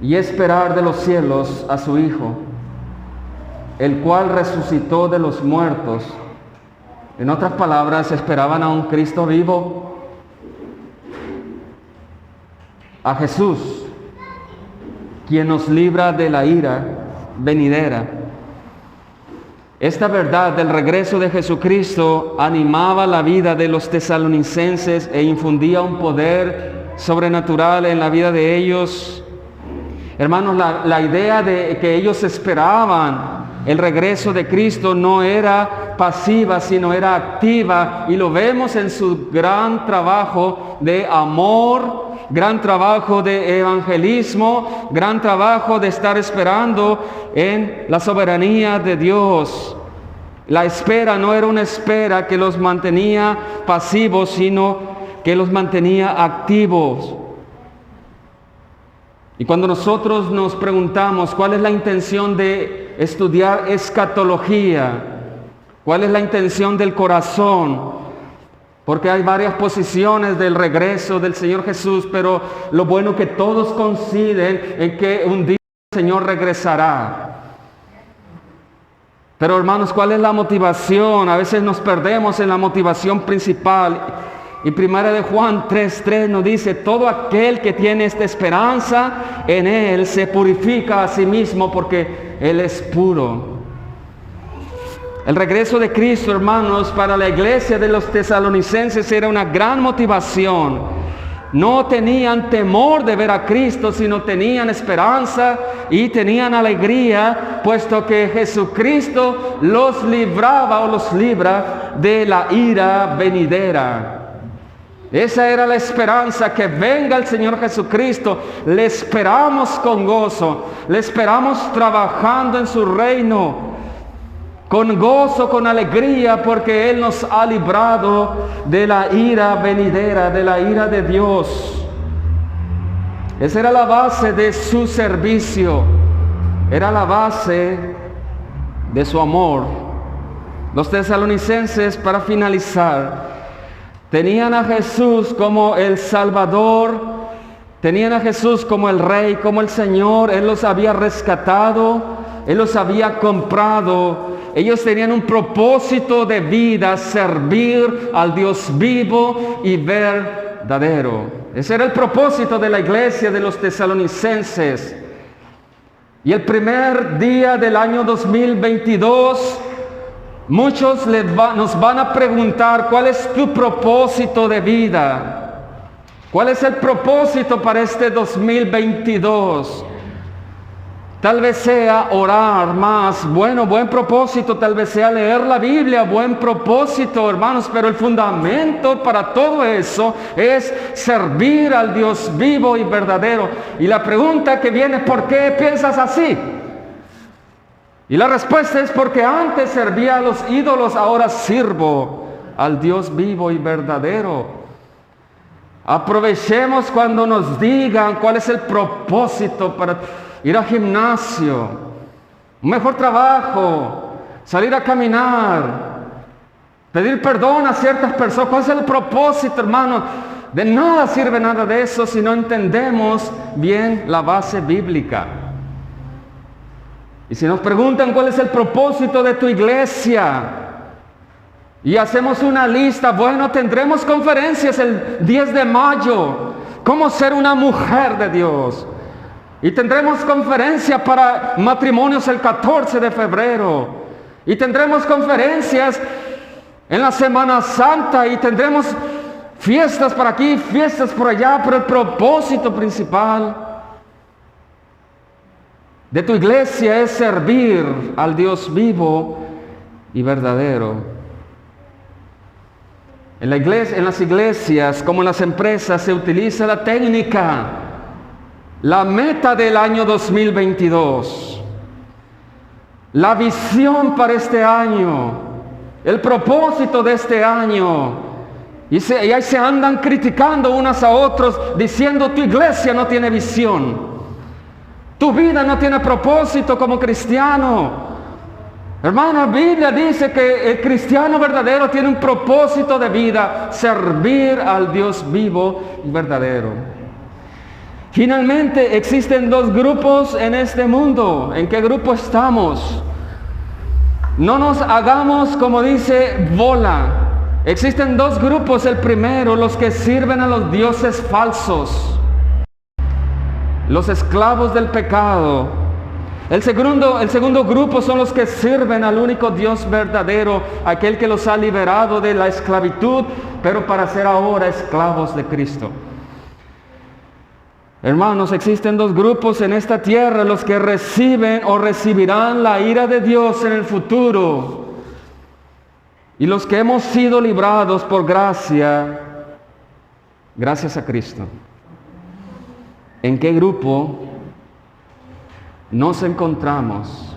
y esperar de los cielos a su Hijo, el cual resucitó de los muertos. En otras palabras, esperaban a un Cristo vivo, a Jesús, quien nos libra de la ira venidera. Esta verdad del regreso de Jesucristo animaba la vida de los tesalonicenses e infundía un poder sobrenatural en la vida de ellos. Hermanos, la idea de que ellos esperaban el regreso de Cristo no era pasiva, sino era activa. Y lo vemos en su gran trabajo de amor, gran trabajo de evangelismo, gran trabajo de estar esperando en la soberanía de Dios. La espera no era una espera que los mantenía pasivos, sino que los mantenía activos. Y cuando nosotros nos preguntamos cuál es la intención de estudiar escatología, cuál es la intención del corazón, porque hay varias posiciones del regreso del Señor Jesús, pero lo bueno que todos coinciden en que un día el Señor regresará. Pero hermanos, ¿cuál es la motivación? A veces nos perdemos en la motivación principal. Y 1 de Juan 3:3 nos dice: todo aquel que tiene esta esperanza en Él se purifica a sí mismo, porque Él es puro. El regreso de Cristo, hermanos, para la iglesia de los tesalonicenses era una gran motivación. No tenían temor de ver a Cristo, sino tenían esperanza y tenían alegría, puesto que Jesucristo los libraba o los libra de la ira venidera. Esa era la esperanza, que venga el Señor Jesucristo. Le esperamos con gozo, le esperamos trabajando en su reino, con gozo, con alegría, porque Él nos ha librado de la ira venidera, de la ira de Dios. Esa era la base de su servicio, era la base de su amor. Los tesalonicenses, para finalizar, tenían a Jesús como el Salvador, tenían a Jesús como el Rey, como el Señor. Él los había rescatado, Él los había comprado. Ellos tenían un propósito de vida: servir al Dios vivo y verdadero. Ese era el propósito de la iglesia de los tesalonicenses. Y el primer día del año 2022, muchos nos van a preguntar: ¿cuál es tu propósito de vida? ¿Cuál es el propósito para este 2022? Tal vez sea orar más. Bueno, buen propósito. Tal vez sea leer la Biblia. Buen propósito, hermanos. Pero el fundamento para todo eso es servir al Dios vivo y verdadero. Y la pregunta que viene: ¿por qué piensas así? Y la respuesta es: porque antes servía a los ídolos, ahora sirvo al Dios vivo y verdadero. Aprovechemos cuando nos digan cuál es el propósito para ir al gimnasio, un mejor trabajo, salir a caminar, pedir perdón a ciertas personas. ¿Cuál es el propósito, hermano? De nada sirve nada de eso si no entendemos bien la base bíblica. Y si nos preguntan cuál es el propósito de tu iglesia y hacemos una lista, bueno, tendremos conferencias el 10 de mayo, cómo ser una mujer de Dios. Y tendremos conferencia para matrimonios el 14 de febrero. Y tendremos conferencias en la Semana Santa. Y tendremos fiestas por aquí, fiestas por allá. Pero el propósito principal de tu iglesia es servir al Dios vivo y verdadero. En las iglesias, como en las empresas, se utiliza la técnica. La meta del año 2022, la visión para este año, el propósito de este año. Y ahí se andan criticando unos a otros, diciendo: tu iglesia no tiene visión, tu vida no tiene propósito como cristiano. Hermano, la Biblia dice que el cristiano verdadero tiene un propósito de vida: servir al Dios vivo y verdadero. Finalmente, existen dos grupos en este mundo. ¿En qué grupo estamos? No nos hagamos, como dice, bola. Existen dos grupos. El primero, los que sirven a los dioses falsos, los esclavos del pecado. El segundo grupo son los que sirven al único Dios verdadero, aquel que los ha liberado de la esclavitud, pero para ser ahora esclavos de Cristo. Hermanos, existen dos grupos en esta tierra, los que reciben o recibirán la ira de Dios en el futuro, y los que hemos sido librados por gracia, gracias a Cristo. ¿En qué grupo nos encontramos?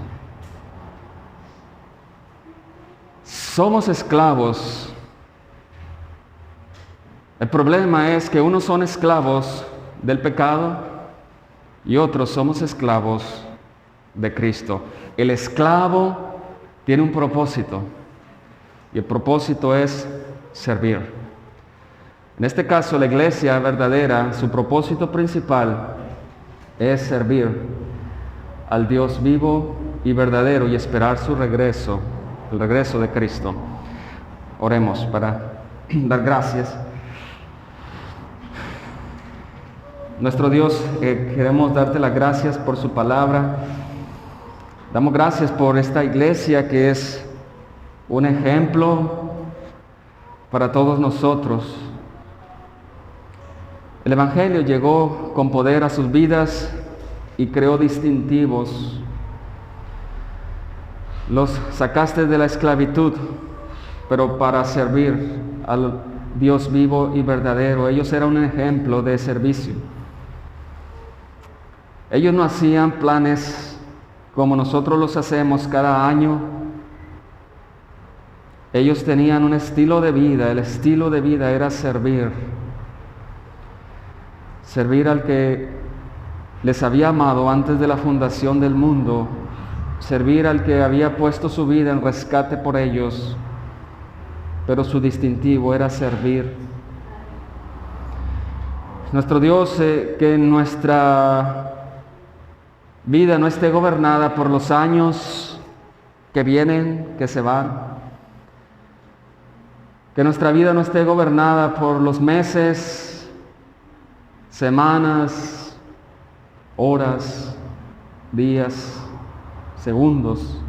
Somos esclavos. El problema es que unos son esclavos del pecado y otros somos esclavos de Cristo. El esclavo tiene un propósito y el propósito es servir. En este caso, la iglesia verdadera, su propósito principal es servir al Dios vivo y verdadero y esperar su regreso, el regreso de Cristo. Oremos para dar gracias. Nuestro Dios, queremos darte las gracias por su palabra. Damos gracias por esta iglesia que es un ejemplo para todos nosotros. El Evangelio llegó con poder a sus vidas y creó distintivos. Los sacaste de la esclavitud, pero para servir al Dios vivo y verdadero. Ellos eran un ejemplo de servicio. Ellos no hacían planes como nosotros los hacemos cada año. Ellos tenían un estilo de vida. El estilo de vida era servir. Servir al que les había amado antes de la fundación del mundo. Servir al que había puesto su vida en rescate por ellos. Pero su distintivo era servir. Nuestro Dios, que nuestra vida no esté gobernada por los años que vienen, que se van. Que nuestra vida no esté gobernada por los meses, semanas, horas, días, segundos.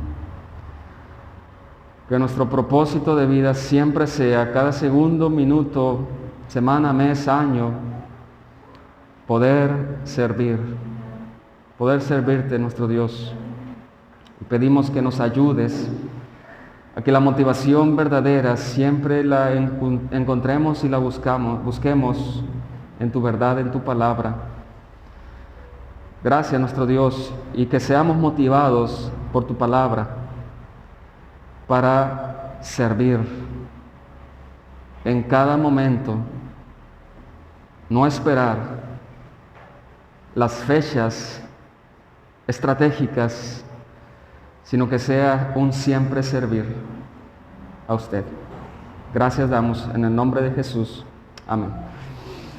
Que nuestro propósito de vida siempre sea cada segundo, minuto, semana, mes, año, poder servirte, nuestro Dios. Y pedimos que nos ayudes a que la motivación verdadera siempre la encontremos y la busquemos en tu verdad, en tu palabra. Gracias, nuestro Dios, y que seamos motivados por tu palabra para servir en cada momento, no esperar las fechas estratégicas, sino que sea un siempre servir a usted. Gracias damos en el nombre de Jesús. Amén.